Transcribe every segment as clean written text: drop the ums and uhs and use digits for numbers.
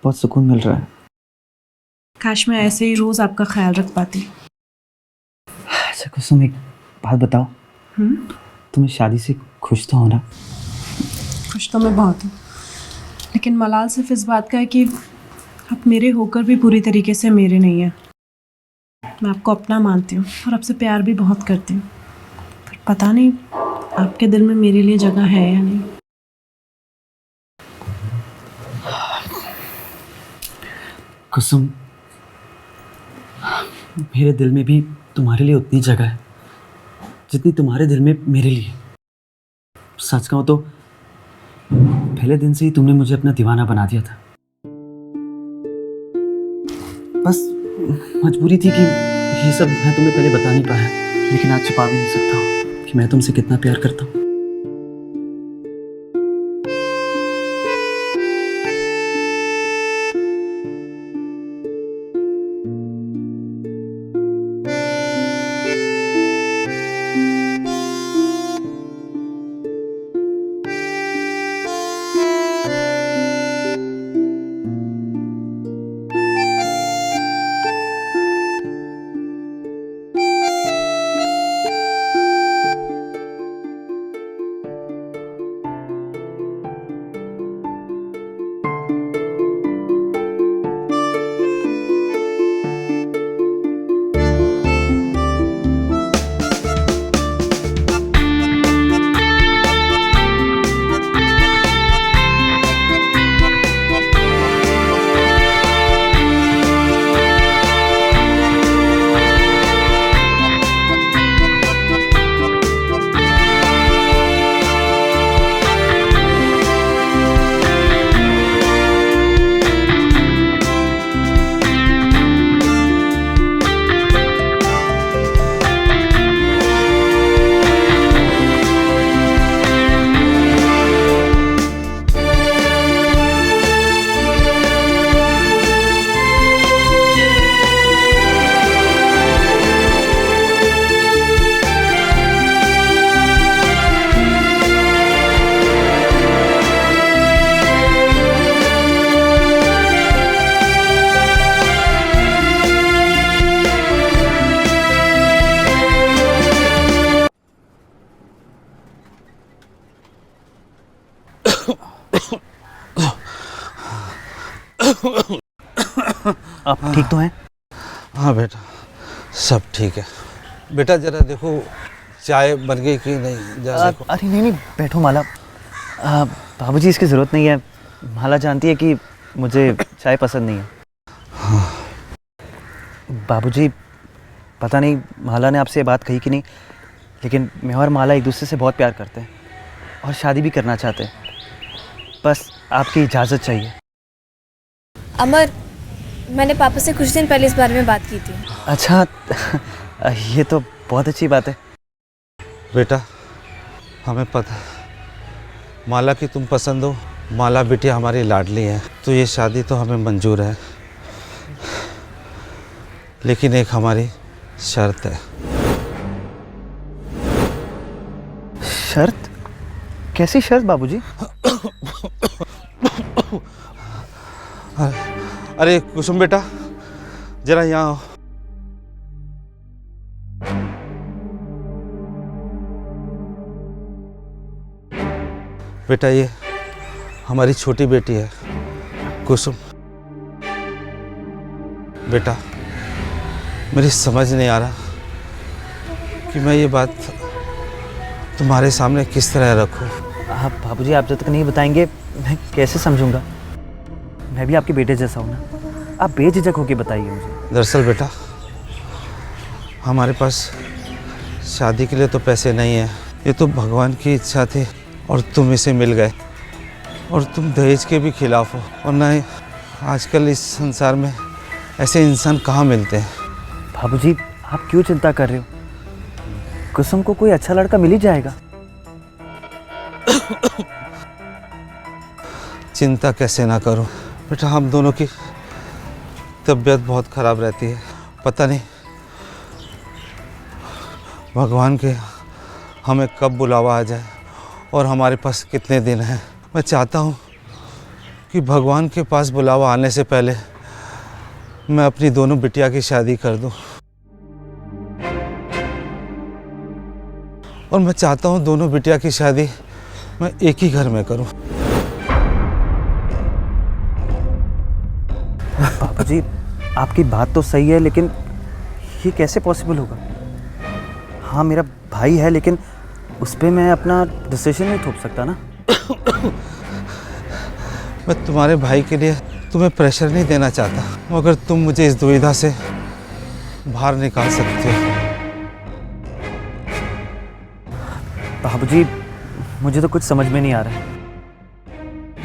बहुत सुकून मिल रहा है। काश मैं ऐसे ही रोज आपका ख्याल रख पाती। अच्छा कुसुम, एक बात बताओ, तुम इस शादी से खुश तो हो ना? खुश तो मैं बहुत हूँ, लेकिन मलाल सिर्फ इस बात का है कि आप मेरे होकर भी पूरी तरीके से मेरे नहीं हैं। मैं आपको अपना मानती हूँ और आपसे प्यार भी बहुत करती हूँ, पर पता नहीं आपके दिल में मेरे लिए जगह है या नहीं। कुसुम, मेरे दिल में भी तुम्हारे लिए उतनी जगह है जितनी तुम्हारे दिल में मेरे लिए। सच कहूँ तो पहले दिन से ही तुमने मुझे अपना दीवाना बना दिया था। बस मजबूरी थी कि ये सब मैं तुम्हें पहले बता नहीं पाया, लेकिन आज छुपा भी नहीं सकता कि मैं तुमसे कितना प्यार करता हूँ। आप ठीक तो हैं? हाँ बेटा, सब ठीक है। बेटा जरा देखो चाय बन गई कि नहीं, जरा देखो। अरे नहीं नहीं, बैठो माला। बाबूजी इसकी ज़रूरत नहीं है। माला जानती है कि मुझे चाय पसंद नहीं है। बाबूजी, पता नहीं माला ने आपसे ये बात कही कि नहीं, लेकिन मैं और माला एक दूसरे से बहुत प्यार करते हैं और शादी भी करना चाहते हैं। बस आपकी इजाज़त चाहिए। अमर, मैंने पापा से कुछ दिन पहले इस बारे में बात की थी। अच्छा, ये तो बहुत अच्छी बात है। बेटा हमें पता है माला की तुम पसंद हो, माला बिटिया हमारी लाडली है, तो ये शादी तो हमें मंजूर है, लेकिन एक हमारी शर्त है। शर्त? कैसी शर्त बाबूजी? अरे कुसुम बेटा, जरा यहाँ आओ। बेटा ये हमारी छोटी बेटी है कुसुम। बेटा मेरी समझ नहीं आ रहा कि मैं ये बात तुम्हारे सामने किस तरह रखूं। आप बाबूजी, आप जब तक नहीं बताएंगे मैं कैसे समझूंगा? मैं भी आपके बेटे जैसा हूँ ना। आप बेझिझक होकर बताइए मुझे। दरअसल बेटा हमारे पास शादी के लिए तो पैसे नहीं है, ये तो भगवान की इच्छा थी और तुम इसे मिल गए, और तुम दहेज के भी खिलाफ हो, और ना ही आजकल इस संसार में ऐसे इंसान कहाँ मिलते हैं। बाबूजी, आप क्यों चिंता कर रहे हो? कुसुम को कोई अच्छा लड़का मिल ही जाएगा। चिंता कैसे ना करो बेटा, हम दोनों की तबीयत बहुत ख़राब रहती है। पता नहीं भगवान के हमें कब बुलावा आ जाए और हमारे पास कितने दिन हैं। मैं चाहता हूँ कि भगवान के पास बुलावा आने से पहले मैं अपनी दोनों बिटिया की शादी कर दूं। और मैं चाहता हूं दोनों बिटिया की शादी मैं एक ही घर में करूं। पापा जी, आपकी बात तो सही है, लेकिन ये कैसे पॉसिबल होगा? हाँ, मेरा भाई है, लेकिन उस पर मैं अपना डिसीजन नहीं थोप सकता ना। मैं तुम्हारे भाई के लिए तुम्हें प्रेशर नहीं देना चाहता, मगर तुम मुझे इस दुविधा से बाहर निकाल सकते हो। बाबू जी, मुझे तो कुछ समझ में नहीं आ रहा है।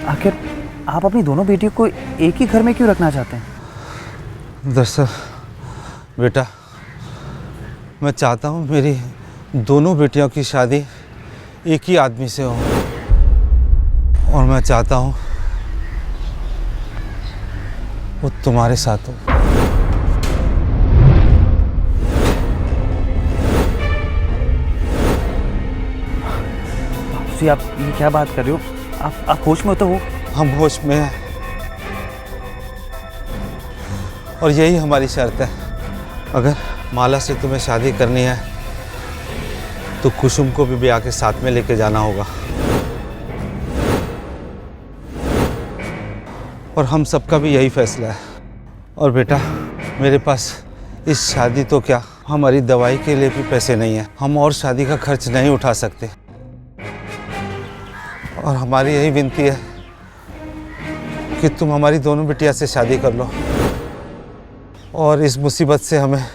आखिर आप अपनी दोनों बेटियों को एक ही घर में क्यों रखना चाहते हैं? दरअसल बेटा, मैं चाहता हूँ मेरी दोनों बेटियों की शादी एक ही आदमी से हो, और मैं चाहता हूँ वो तुम्हारे साथ हो। जी, आप ये क्या बात कर रहे हो? आप होश में हो तो हो? हम होश में हैं, और यही हमारी शर्त है। अगर माला से तुम्हें शादी करनी है तो कुसुम को भी ब्याह के साथ में लेके जाना होगा। और हम सबका भी यही फैसला है। और बेटा, मेरे पास इस शादी तो क्या, हमारी दवाई के लिए भी पैसे नहीं है। हम और शादी का खर्च नहीं उठा सकते, और हमारी यही विनती है कि तुम हमारी दोनों बिटिया से शादी कर लो और इस मुसीबत से हमें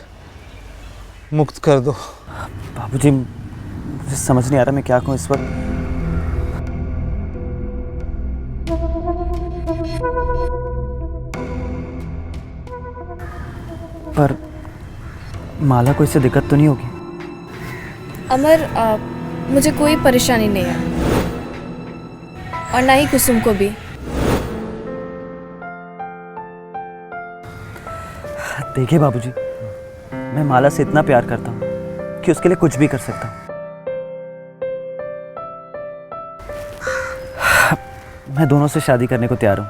मुक्त कर दो। बाबूजी, मुझे समझ नहीं आ रहा मैं क्या कहूँ इस वक्त। पर माला को इससे दिक्कत तो नहीं होगी? अमर, मुझे कोई परेशानी नहीं है, और ना ही कुसुम को भी। देखिए बाबूजी, मैं माला से इतना प्यार करता हूँ कि उसके लिए कुछ भी कर सकता हूँ। मैं दोनों से शादी करने को तैयार हूँ।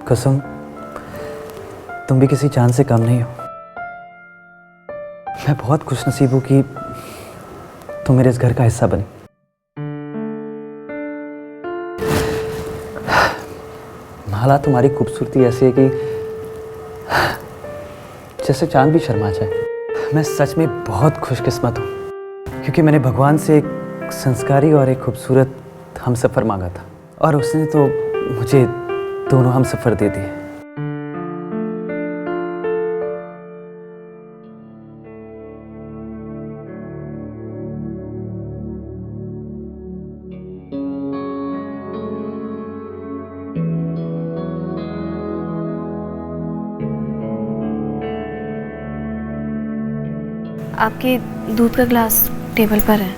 कसम, तुम भी किसी चांद से कम नहीं हो। मैं बहुत खुशनसीब हूँ कि तुम मेरे इस घर का हिस्सा बनी। माला, तुम्हारी खूबसूरती ऐसी है कि जैसे चांद भी शर्मा जाए। मैं सच में बहुत खुशकिस्मत हूँ, क्योंकि मैंने भगवान से एक संस्कारी और एक खूबसूरत हमसफ़र मांगा था, और उसने तो मुझे दोनों हमसफ़र दे दिए। आपके दूध का ग्लास टेबल पर है।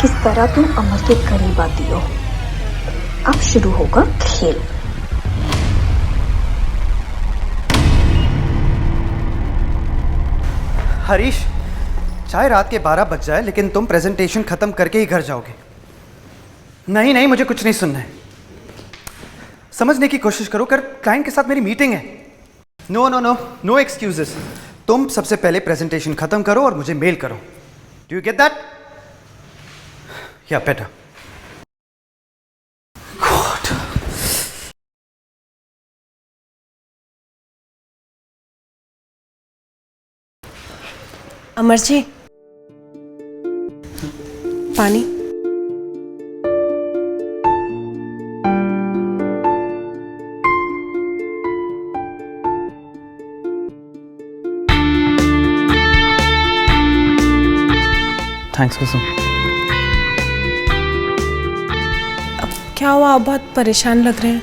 किस तरह तुम अमर के करीब आती हो। अब शुरू होगा खेल। हरीश, चाहे रात के 12 बज जाए लेकिन तुम प्रेजेंटेशन खत्म करके ही घर जाओगे। नहीं नहीं, मुझे कुछ नहीं सुनना है। समझने की कोशिश करो, कर क्लाइंट के साथ मेरी मीटिंग है। No no no, no excuses. तुम सबसे पहले प्रेजेंटेशन खत्म करो और मुझे मेल करो। Do you get that? या बेटर। अमर जी, पानी। थैंक्स कुसुम। क्या हुआ, आप बहुत परेशान लग रहे हैं।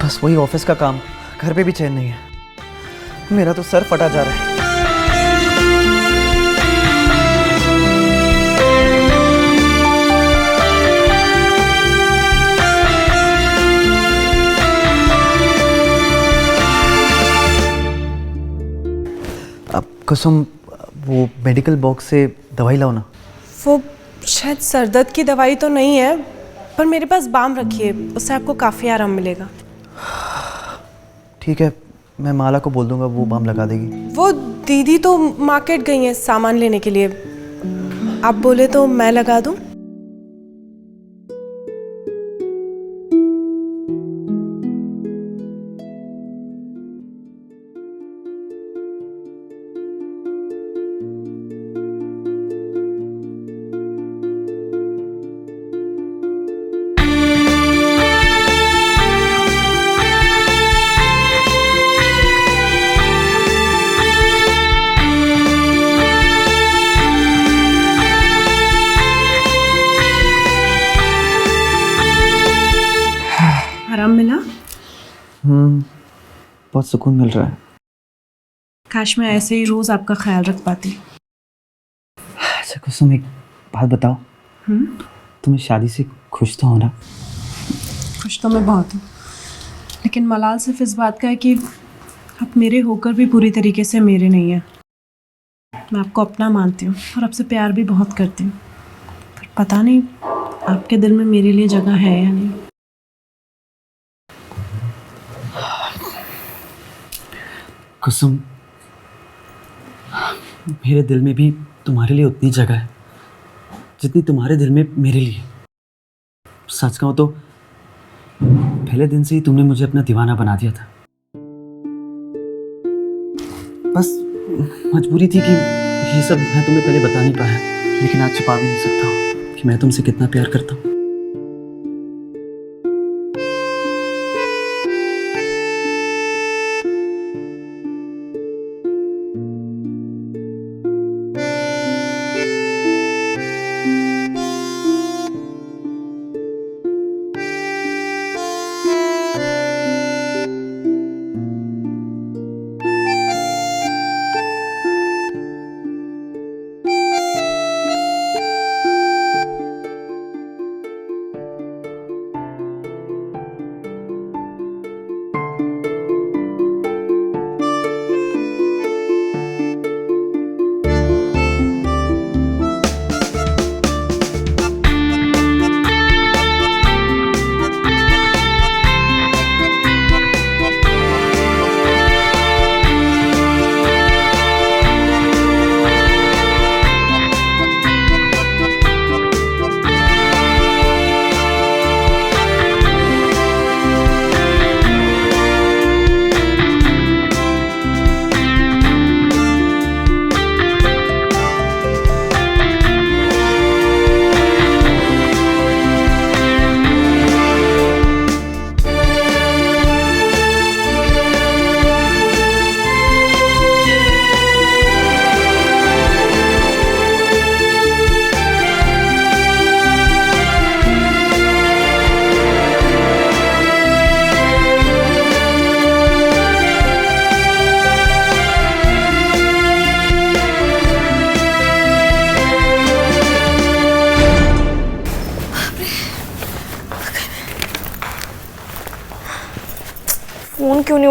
बस वही ऑफिस का काम, घर पे भी चैन नहीं है। मेरा तो सर फटा जा रहा है। अब कुसुम, वो मेडिकल बॉक्स से दवाई लाओ ना। वो शायद सर दर्द की दवाई तो नहीं है, पर मेरे पास बाम रखी है, उससे आपको काफ़ी आराम मिलेगा। ठीक है, मैं माला को बोल दूंगा, वो बाम लगा देगी। वो दीदी तो मार्केट गई हैं सामान लेने के लिए। आप बोले तो मैं लगा दूं? आराम मिला? बहुत सुकून मिल रहा है। काश मैं ऐसे ही रोज आपका ख्याल रख पाती। अच्छा कुसुम, एक बात बताओ। तुम्हें शादी से खुश तो हो ना? खुश तो मैं बहुत हूँ, लेकिन मलाल सिर्फ इस बात का है कि आप मेरे होकर भी पूरी तरीके से मेरे नहीं हैं। मैं आपको अपना मानती हूँ और आपसे प्यार भी बहुत करती हूँ, पर पता नहीं आपके दिल में मेरे लिए जगह है या नहीं। कुसुम, मेरे दिल में भी तुम्हारे लिए उतनी जगह है जितनी तुम्हारे दिल में मेरे लिए। सच कहूं तो पहले दिन से ही तुमने मुझे अपना दीवाना बना दिया था। बस मजबूरी थी कि ये सब मैं तुम्हें पहले बता नहीं पाया, लेकिन आज छुपा भी नहीं सकता कि मैं तुमसे कितना प्यार करता हूँ।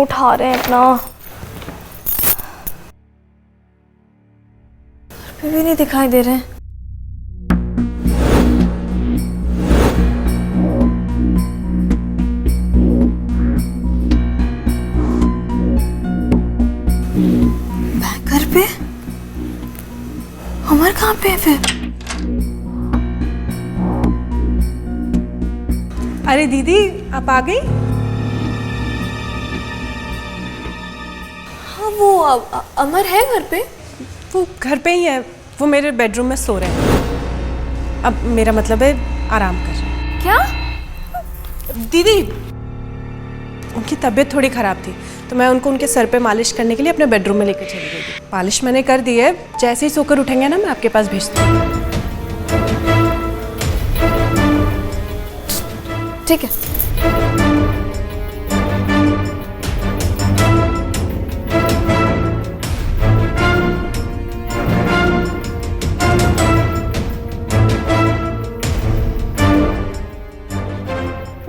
उठा रहे हैं अपना, फिर भी नहीं दिखाई दे रहे। घर पे अमर कहाँ पे है फिर? अरे दीदी, आप आ गई? हाँ वो अमर है घर पे? वो घर पे ही है, वो मेरे बेडरूम में सो रहे हैं। अब मेरा मतलब है आराम कर रहे हैं। क्या? दीदी, उनकी तबीयत थोड़ी ख़राब थी तो मैं उनको उनके सर पे मालिश करने के लिए अपने बेडरूम में लेकर चली गई थी। मालिश मैंने कर दी है, जैसे ही सोकर उठेंगे ना मैं आपके पास भेजती हूँ। ठीक है।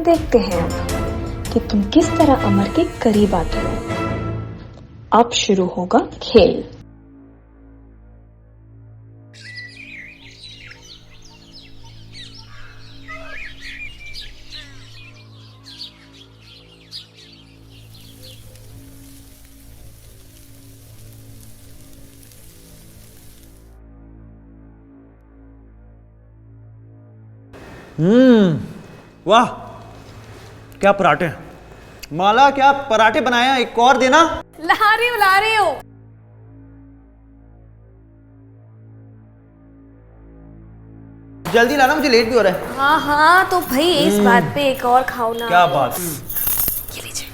देखते हैं अब कि तुम किस तरह अमर के करीब आते हो। अब शुरू होगा खेल। वाह, क्या पराठे हैं। माला, क्या पराठे बनाया, एक और देना। ला रही हूँ। जल्दी लाना, मुझे लेट भी हो रहा है। हाँ हाँ, तो भाई इस बात पे एक और खाओ ना। क्या बात। ये लीजिए।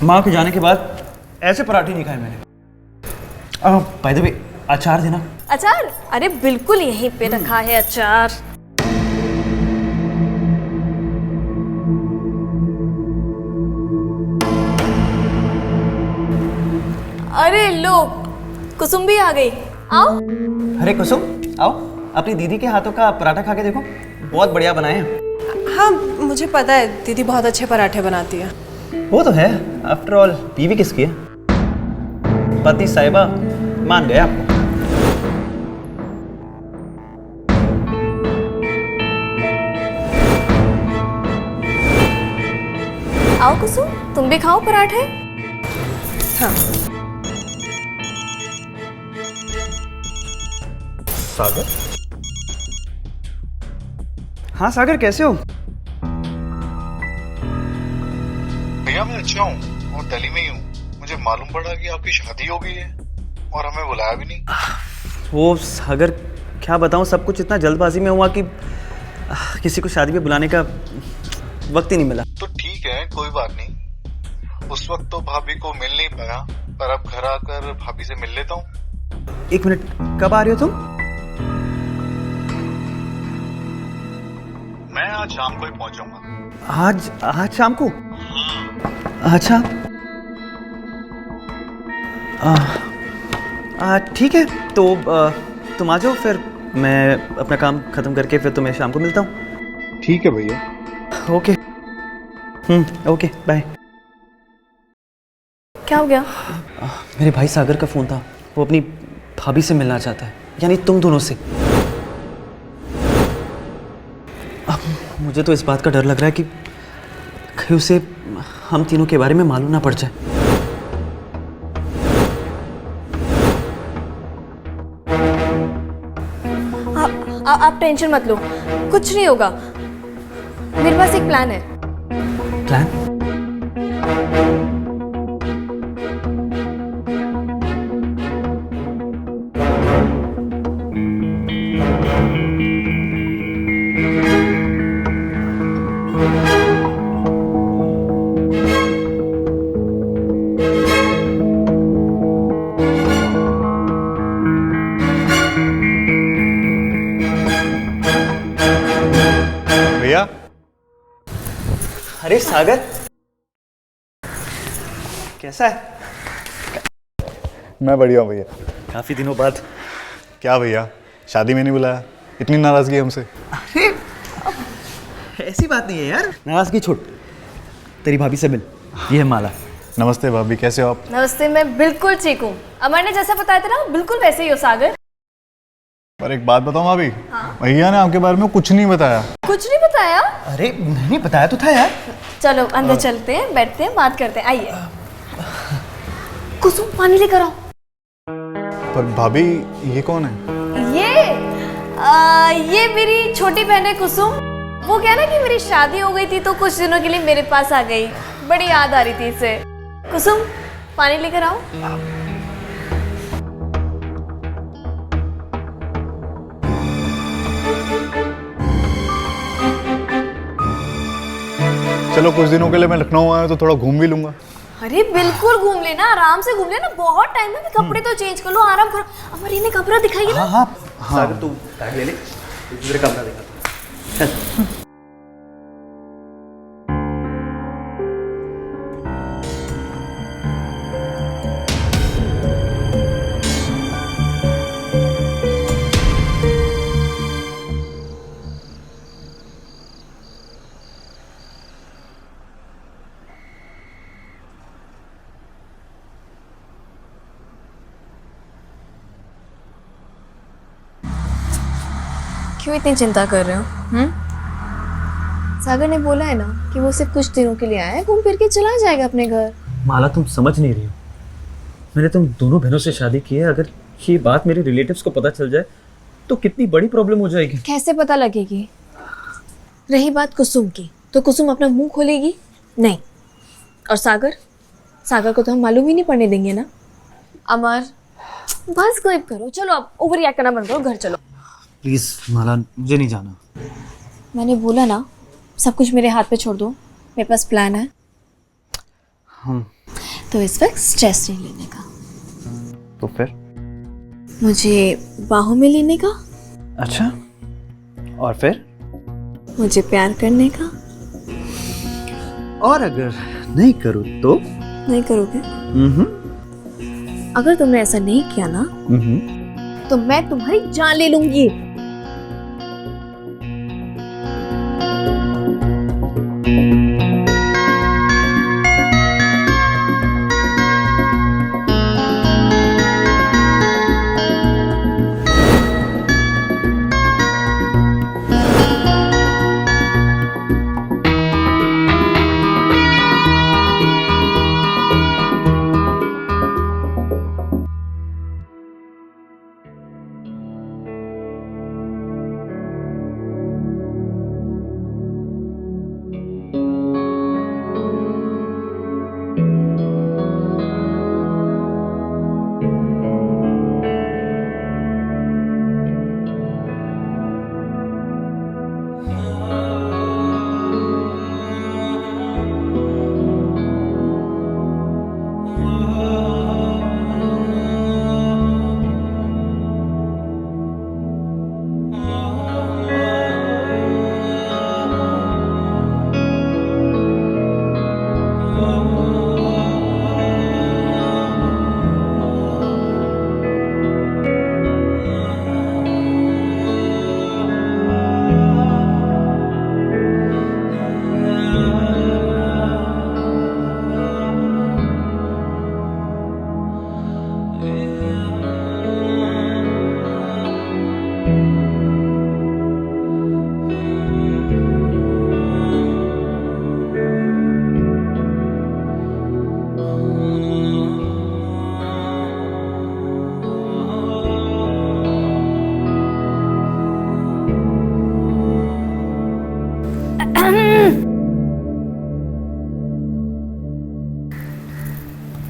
माँ के जाने के बाद ऐसे पराठे नहीं खाए मैंने। बाय द वे, अचार देना। अचार? अरे बिल्कुल यहीं पे रखा है अचार। अरे लो, कुसुम भी आ गई। आओ। अरे कुसुम, आओ, अपनी दीदी के हाथों का पराठा खा के देखो, बहुत बढ़िया बनाए हैं। हाँ, मुझे पता है दीदी बहुत अच्छे पराठे बनाती है। वो तो है, आफ्टर ऑल बीवी किसकी है? पति साहिबा मान गए आपको। आओ कुसुम, तुम भी खाओ पराठे। हाँ। सागर? हाँ सागर, कैसे हो? भैया मैं अच्छा हूँ और दिल्ली में ही हूँ। मुझे मालूम पड़ा कि आपकी शादी हो गई है और हमें बुलाया भी नहीं। वो सागर, क्या बताऊँ, सब कुछ इतना जल्दबाजी में हुआ कि किसी को शादी पे बुलाने का वक्त ही नहीं मिला। तो ठीक है, कोई बात नहीं। उस वक्त तो भाभी को मिल नहीं पाया, पर अब घर आकर भाभी से मिल लेता हूँ। एक मिनट, कब आ रही हो तुम? मैं आज शाम को ही पहुंच जाऊंगा। आज शाम को? अच्छा, ठीक है, तो तुम आ जाओ, फिर मैं अपना काम खत्म करके फिर तुम्हें शाम को मिलता हूँ। ठीक है भैया। ओके। Okay, bye. क्या हो गया? मेरे भाई सागर का फ़ोन था, वो अपनी भाभी से मिलना चाहता है, यानी तुम दोनों से। अब मुझे तो इस बात का डर लग रहा है कि कहीं उसे हम तीनों के बारे में मालूम ना पड़ जाए। आप टेंशन मत लो, कुछ नहीं होगा। मेरे पास एक प्लान है। प्लान? भैया। अरे सागर, कैसा है? मैं बढ़िया हूँ भैया। काफ़ी दिनों बाद। क्या भैया, शादी में नहीं बुलाया? इतनी नाराजगी हमसे? अरे ऐसी बात नहीं है यार, नाराजगी छोड़, तेरी भाभी से मिल। ये है माला। नमस्ते भाभी, कैसे हो आप? नमस्ते, मैं बिल्कुल ठीक हूँ। अमर ने जैसा बताया था ना, बिल्कुल वैसे ही हो सागर। पर एक बात बताऊं भाभी, भैया ने आपके बारे में कुछ नहीं बताया। कुछ नहीं बताया? अरे नहीं बताया तो था यार। चलो अंदर चलते हैं, बैठते हैं, बात करते हैं, आइए। कुसुम पानी लेकर आओ। पर भाभी ये कौन है? ये मेरी छोटी बहन है कुसुम। वो क्या ना कि मेरी शादी हो गई थी तो कुछ दिनों के लिए मेरे पास आ गई। बड़ी याद आ रही थी इसे। कुसुम पानी लेकर आओ। चलो कुछ दिनों के लिए मैं लखनऊ आया तो थोड़ा घूम भी लूंगा। अरे बिल्कुल घूम लेना, आराम से घूम लेना, बहुत टाइम है। कपड़े तो चेंज कर लो, आराम करो। अमर इन्हें कपड़ा दिखाइए ना। हाँ सागर तू बैग ले ले, दूसरे कमरा देखा। चल। क्यों इतनी चिंता कर रहे हो? सागर ने बोला है ना कि वो सिर्फ कुछ दिनों के लिए आया है, घूम फिर के चला जाएगा अपने घर। माला तुम समझ नहीं रही हो। मैंने तुम दोनों बहनों से शादी की है। अगर ये बात मेरे रिलेटिव्स को पता चल जाए तो कितनी बड़ी प्रॉब्लम हो जाएगी। कैसे पता लगेगी? रही बात कुसुम की, तो कुसुम अपना मुंह खोलेगी नहीं। और सागर को तो हम मालूम ही नहीं पड़ने देंगे ना। अमर बस गायब करो, चलो अब ओवर रिएक्ट करना बंद करो, घर चलो। प्लीज माला, मुझे नहीं जाना। मैंने बोला ना, सब कुछ मेरे हाथ पे छोड़ दो, मेरे पास प्लान है। तो इस वक्त स्ट्रेस नहीं लेने का। तो फिर? मुझे बाहों में लेने का। अच्छा, और फिर? मुझे प्यार करने का। और अगर नहीं करूँ तो? नहीं करोगे? अगर तुमने ऐसा नहीं किया ना तो मैं तुम्हारी जान ले लूंगी।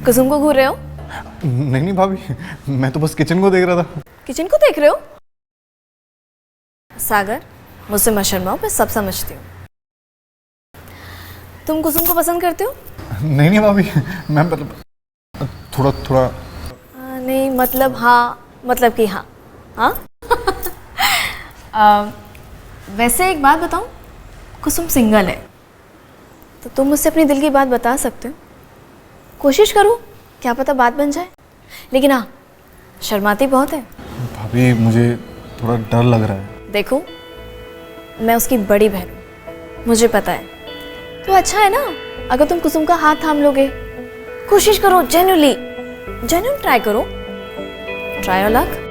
कुसुम को घूर रहे हो? नहीं भाभी, मैं तो बस किचन को देख रहा था। किचन को देख रहे हो? सागर मुझसे मत शर्माओ, मैं सब समझती हूँ। तुम कुसुम को पसंद करते हो? नहीं भाभी, मैं मतलब थोड़ा नहीं मतलब हाँ, मतलब कि हाँ। हाँ वैसे एक बात बताऊँ, कुसुम सिंगल है तो तुम मुझसे अपनी दिल की बात बता सकते हो। कोशिश करो, क्या पता बात बन जाए। लेकिन हाँ, शर्माती बहुत है। भाभी मुझे थोड़ा डर लग रहा है। देखो, मैं उसकी बड़ी बहन हूँ, मुझे पता है। तो अच्छा है ना, अगर तुम कुसुम का हाथ थाम लोगे, कोशिश करो, जेन्युइन ट्राई करो, ट्राई योर लक।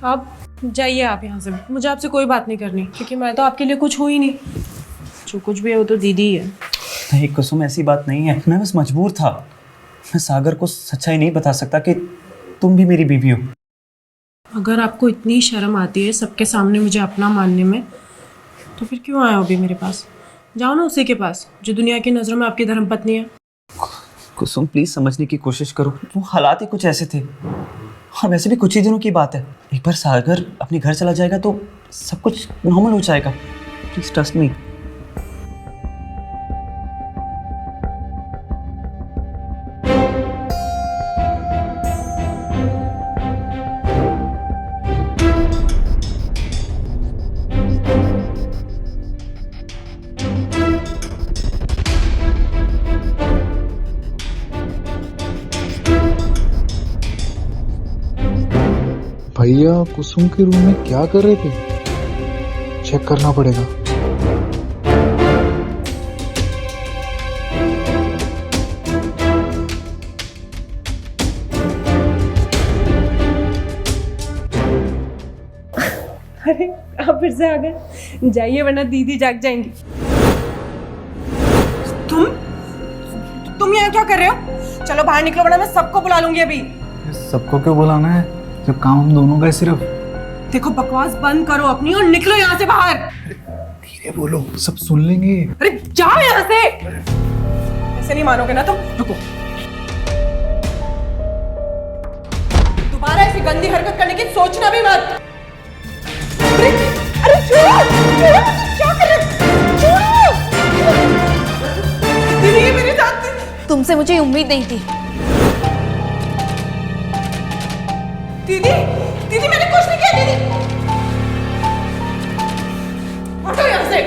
आप जाइए, आप यहाँ से, मुझे आपसे कोई बात नहीं करनी, क्योंकि मैं तो आपके लिए कुछ हूँ ही नहीं। जो कुछ भी है वो तो दीदी ही है। नहीं कुसुम, ऐसी बात नहीं है, मैं बस मजबूर था। मैं सागर को सच्चाई नहीं बता सकता कि तुम भी मेरी बीवी हो। अगर आपको इतनी शर्म आती है सबके सामने मुझे अपना मानने में, तो फिर क्यों आए हो अभी मेरे पास? जाओ ना उसी के पास जो दुनिया की नज़रों में आपकी धर्मपत्नी है। कुसुम प्लीज समझने की कोशिश करो, वो हालात ही कुछ ऐसे थे, और वैसे भी कुछ ही दिनों की बात है। एक बार सागर अपने घर चला जाएगा तो सब कुछ नॉर्मल हो जाएगा। Please trust me. भैया कुसुम के रूम में क्या कर रहे थे? चेक करना पड़ेगा। अरे आप फिर से आ गए, जाइए वरना दीदी जाग जाएंगी। तुम यहाँ क्या कर रहे हो? चलो बाहर निकलो वरना मैं सबको बुला लूंगी अभी। सबको क्यों बुलाना है जब काम हम दोनों का है सिर्फ? देखो बकवास बंद करो अपनी और निकलो यहाँ से बाहर। धीरे बोलो, सब सुन लेंगे। अरे जाओ यहाँ से। ऐसे नहीं मानोगे ना तुम। रुको, दोबारा ऐसी गंदी हरकत करने की सोचना भी मत। अरे छोड़ो, क्या कर रहे हो? दीदी ये मेरे साथ। तुमसे मुझे उम्मीद नहीं थी। दीदी दीदी मैंने कुछ नहीं किया। दीदी हटो यहाँ से।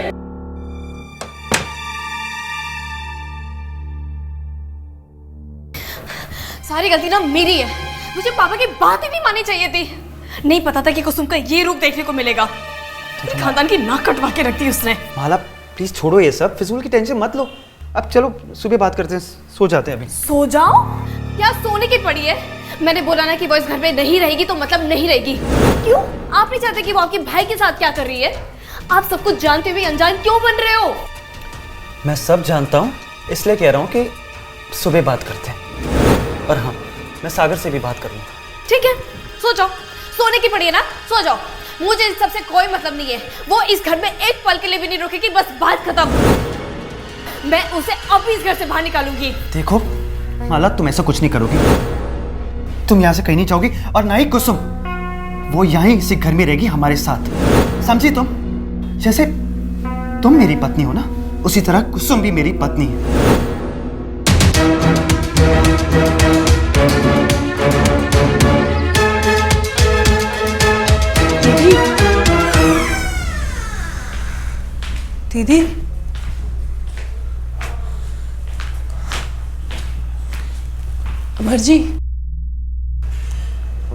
सारी गलती ना मेरी है, मुझे पापा की बात ही नहीं माननी चाहिए थी। नहीं पता था कि कुसुम का ये रूप देखने को मिलेगा। खानदान की नाक कटवा के रखती उसने। माला प्लीज छोड़ो ये सब, फिजूल की टेंशन मत लो। अब चलो सुबह बात करते हैं, सो जाते हैं अभी। सो जाओ? क्या सोने की पड़ी है? मैंने बोला ना कि वो इस घर में नहीं रहेगी तो मतलब नहीं रहेगी। क्यों? आप नहीं चाहते कि वो आपके भाई के साथ क्या कर रही है? आप सब कुछ जानते हुए अनजान क्यों बन रहे हो? मैं सब जानता हूँ, इसलिए कह रहा हूँ कि सुबह बात करते हैं। और हाँ, मैं सागर से भी बात करूँगा। ठीक है, सो जाओ। सोने की पड़ी है ना, सो जाओ। मुझे इस सबसे कोई मतलब नहीं है। वो इस घर में एक पल के लिए भी नहीं रुकेगी, बस बात खत्म। मैं उसे अभी इस घर से बाहर निकालूंगी। देखो माला, तुम ऐसा कुछ नहीं करोगी। तुम यहाँ से कहीं नहीं जाओगी, और ना ही कुसुम। वो यहीं इसी घर में रहेगी हमारे साथ, समझी तुम? जैसे तुम मेरी पत्नी हो ना, उसी तरह कुसुम भी मेरी पत्नी है। दीदी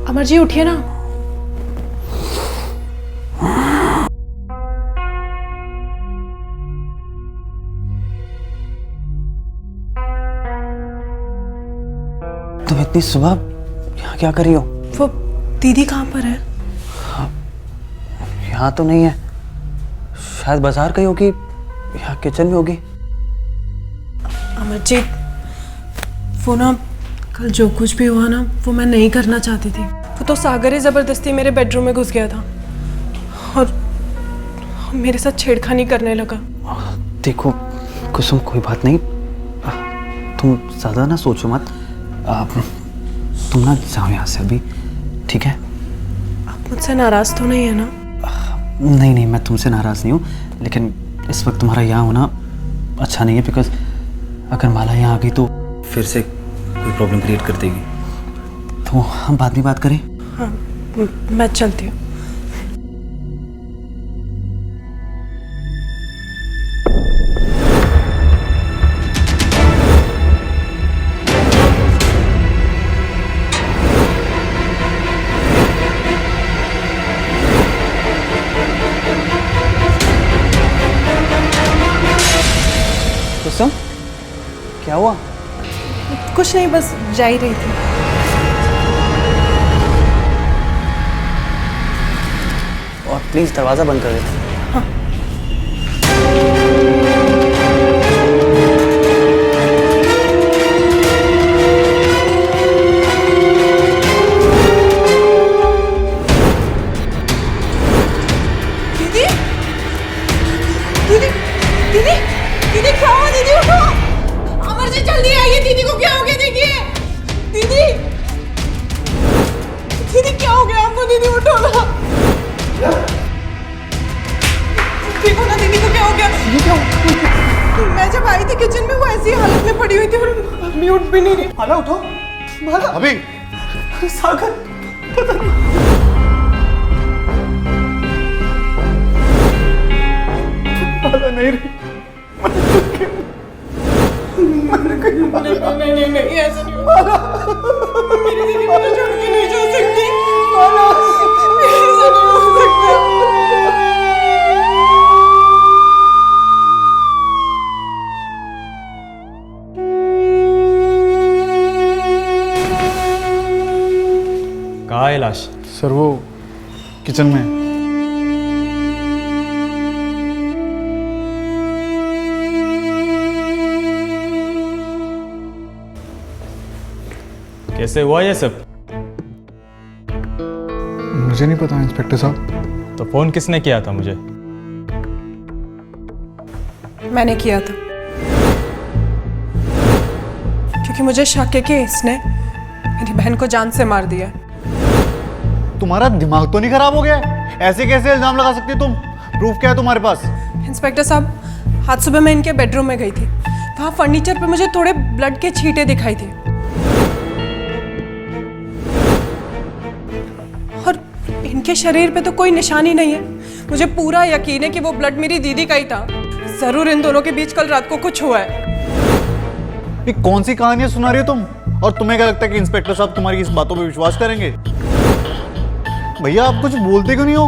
अमर जी उठिए ना। तुम इतनी सुबह यहाँ क्या कर रही हो? वो दीदी कहाँ पर है? यहाँ तो नहीं है, शायद बाजार गई होगी, यहाँ किचन में होगी। अमरजीत, वो ना कल जो कुछ भी हुआ ना वो मैं नहीं करना चाहती थी। वो तो सागर ही ज़बरदस्ती मेरे बेडरूम में घुस गया था और मेरे साथ छेड़खानी करने लगा। देखो कुसुम, कोई बात नहीं, तुम ज़्यादा ना सोचो मत। तुम ना जाओ यहाँ से अभी, ठीक है? आप मुझसे नाराज़ तो नहीं है ना? नहीं नहीं, मैं तुमसे नाराज़ नहीं हूँ, लेकिन इस वक्त तुम्हारा यहाँ होना अच्छा नहीं है, बिकॉज अगर माला यहाँ आ गई तो फिर से कोई प्रॉब्लम क्रिएट कर देगी। तो हम बाद में बात करें? हाँ, मैं चलती हूँ। कुसुम, क्या हुआ? कुछ नहीं, बस जा ही रही थी। और प्लीज़ दरवाज़ा बंद कर देना। दीदी, दीदी, दीदी, दीदी क्या हुआ? दीदी उठो, अमर जी जल्दी आइए, दीदी को क्या हो गया? देखिए दीदी, दीदी क्या हो गया आपको? दीदी उठो ना, देखो ना दीदी को क्या हो गया। मैं जब आई थी किचन में वो ऐसी हालत में पड़ी हुई थी और अभी उठ भी नहीं रही। माला उठो, माला। अभी सागर, पता नहीं। माला नहीं रही। नहीं ऐसा नहीं होगा। मेरी दीदी मुझे छोड़ के नहीं जा सकती। ऐसा नहीं हो सकता। कहाँ है लाश? सर वो किचन में है। कैसे हुआ ये सब? मुझे नहीं पता इंस्पेक्टर साहब। तो फोन किसने किया था मुझे? मैंने किया था क्योंकि मुझे शक है कि इसने मेरी बहन को जान से मार दिया। तुम्हारा दिमाग तो नहीं खराब हो गया? ऐसे कैसे इल्जाम लगा सकती तुम? प्रूफ क्या है तुम्हारे पास? इंस्पेक्टर साहब, आज सुबह मैं इनके बेडरूम में गई थी। वहाँ फर्नीचर पे मुझे थोड़े ब्लड के छींटे दिखाई थे और इनके शरीर पे तो कोई निशानी नहीं है। मुझे पूरा यकीन है कि वो ब्लड मेरी दीदी का ही था। जरूर इन दोनों के बीच कल रात को कुछ हुआ है। ये कौन सी कहानियां सुना रही हो तुम? और तुम्हें क्या लगता है कि इंस्पेक्टर साहब तुम्हारी इस बातों पे विश्वास करेंगे? भैया आप कुछ बोलते क्यों नहीं हो?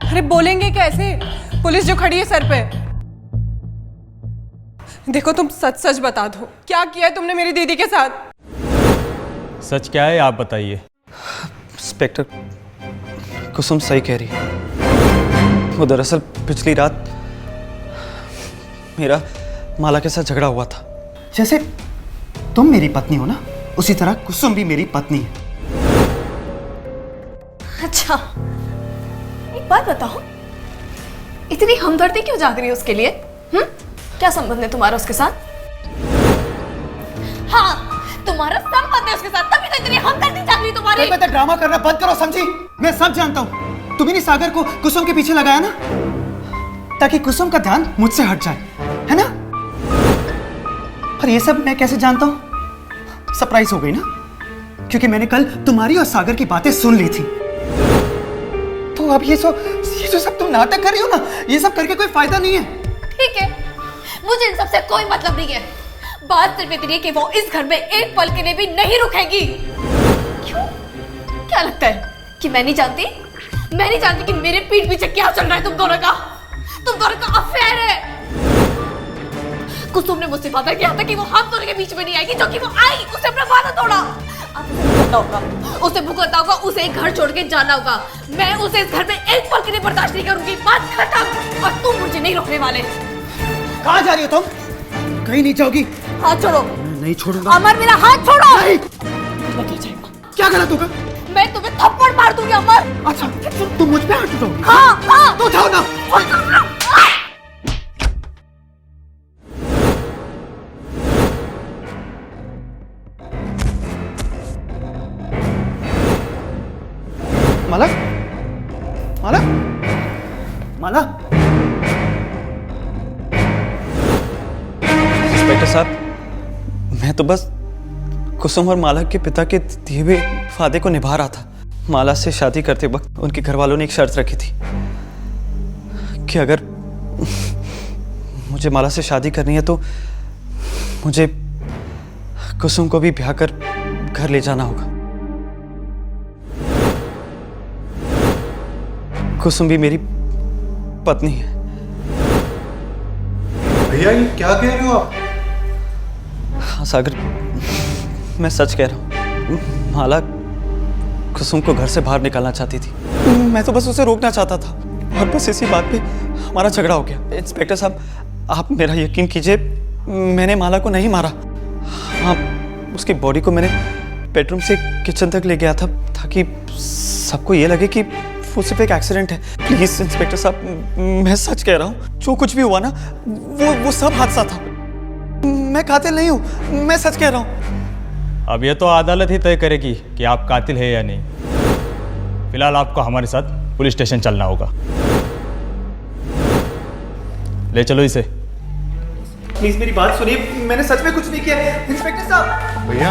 अरे बोलेंगे कैसे? पुलिस जो खड़ी है सर पे। देखो तुम सच सच बता दो, क्या किया है तुमने मेरी दीदी के साथ? सच क्या है आप बताइए। इंस्पेक्टर, कुसुम सही कह रही है। वो दरअसल पिछली रात मेरा माला के साथ झगड़ा हुआ था। जैसे तुम मेरी पत्नी हो ना, उसी तरह कुसुम भी मेरी पत्नी है। अच्छा, एक बात बताओ, इतनी हमदर्दी क्यों जाग रही है उसके लिए? क्या संबंध है तुम्हारा उसके साथ? हाँ, तुम्हारा संबंध है उसके साथ, तभी तो इतनी हमदर्दी जाग रही तुम्हारी। बेटा ड्रामा करना बंद करो, समझी? मैं सब जानता हूँ। तुम्ही सागर को कुसुम के पीछे लगाया ना, ताकि कुसुम का ध्यान मुझसे हट जाए, है ना? पर ये सब मैं कैसे जानता हूँ? सरप्राइज हो गई ना, क्योंकि मैंने कल तुम्हारी और सागर की बातें सुन ली थी। तो अब ये जो सब तुम नाटक कर रही हो ना, ये सब करके कोई फायदा नहीं है। ठीक है, मुझे इन सबसे कोई मतलब नहीं है। बात सिर्फ इतनी है कि वो इस घर में एक पल के लिए भी नहीं रुकेगी। क्यों? क्या लगता है कि मैं नहीं जानती? मैं नहीं जानती कि मेरे पीठ पीछे क्या चल रहा है तुम दोनों का? तुम दोनों का अफेयर है। कुसुम ने मुझसे वादा किया था कि वो हम दोनों के बीच में नहीं आएगी, जो कि वो आई। उसने अपना वादा तोड़ा। अब उसे भुगतना होगा, उसे एक घर छोड़ के जाना होगा। मैं उसे इस घर में एक पल के लिए बर्दाश्त नहीं करूंगी। बात खत्म। और तुम मुझे नहीं रोकने वाले। कहाँ जा रही हो तुम? कहीं नहीं जाओगी। हाथ छोड़ो। नहीं छोड़ूंगा। अमर मेरा हाथ छोड़ो। नहीं। क्या गलत होगा? मैं तुम्हें थप्पड़ मार दूंगी अमर। अच्छा तुम मुझ पे हाथ उठाओ। हाँ हाँ। तो उठाओ ना। माला माला माला। इंस्पेक्टर साहब, मैं तो बस कुसुम और माला के पिता के दिए हुए वादे को निभा रहा था। माला से शादी करते वक्त उनके घर वालों ने एक शर्त रखी थी कि अगर मुझे माला से शादी करनी है तो मुझे कुसुम को भी ब्याह कर घर ले जाना होगा। कुसुम भी मेरी पत्नी है। भैया ये क्या कह रहे हो आप? हाँ सागर, मैं सच कह रहा हूँ। माला कुसुम को घर से बाहर निकालना चाहती थी। मैं तो बस उसे रोकना चाहता था और बस इसी बात पे हमारा झगड़ा हो गया। इंस्पेक्टर साहब, आप मेरा यकीन कीजिए, मैंने माला को नहीं मारा। हाँ, उसकी बॉडी को मैंने बेडरूम से किचन तक ले गया था ताकि सबको ये लगे कि वो सिर्फ एक एक्सीडेंट है। प्लीज इंस्पेक्टर साहब, मैं सच कह रहा हूँ, जो कुछ भी हुआ ना वो सब हादसा था। मैं कातिल नहीं हूँ, मैं सच कह रहा हूँ। अब ये तो अदालत ही तय करेगी कि आप कातिल है या नहीं। फिलहाल आपको हमारे साथ पुलिस स्टेशन चलना होगा। ले चलो इसे। प्लीज मेरी बात सुनिए, मैंने सच में कुछ नहीं किया। इंस्पेक्टर साहब। भैया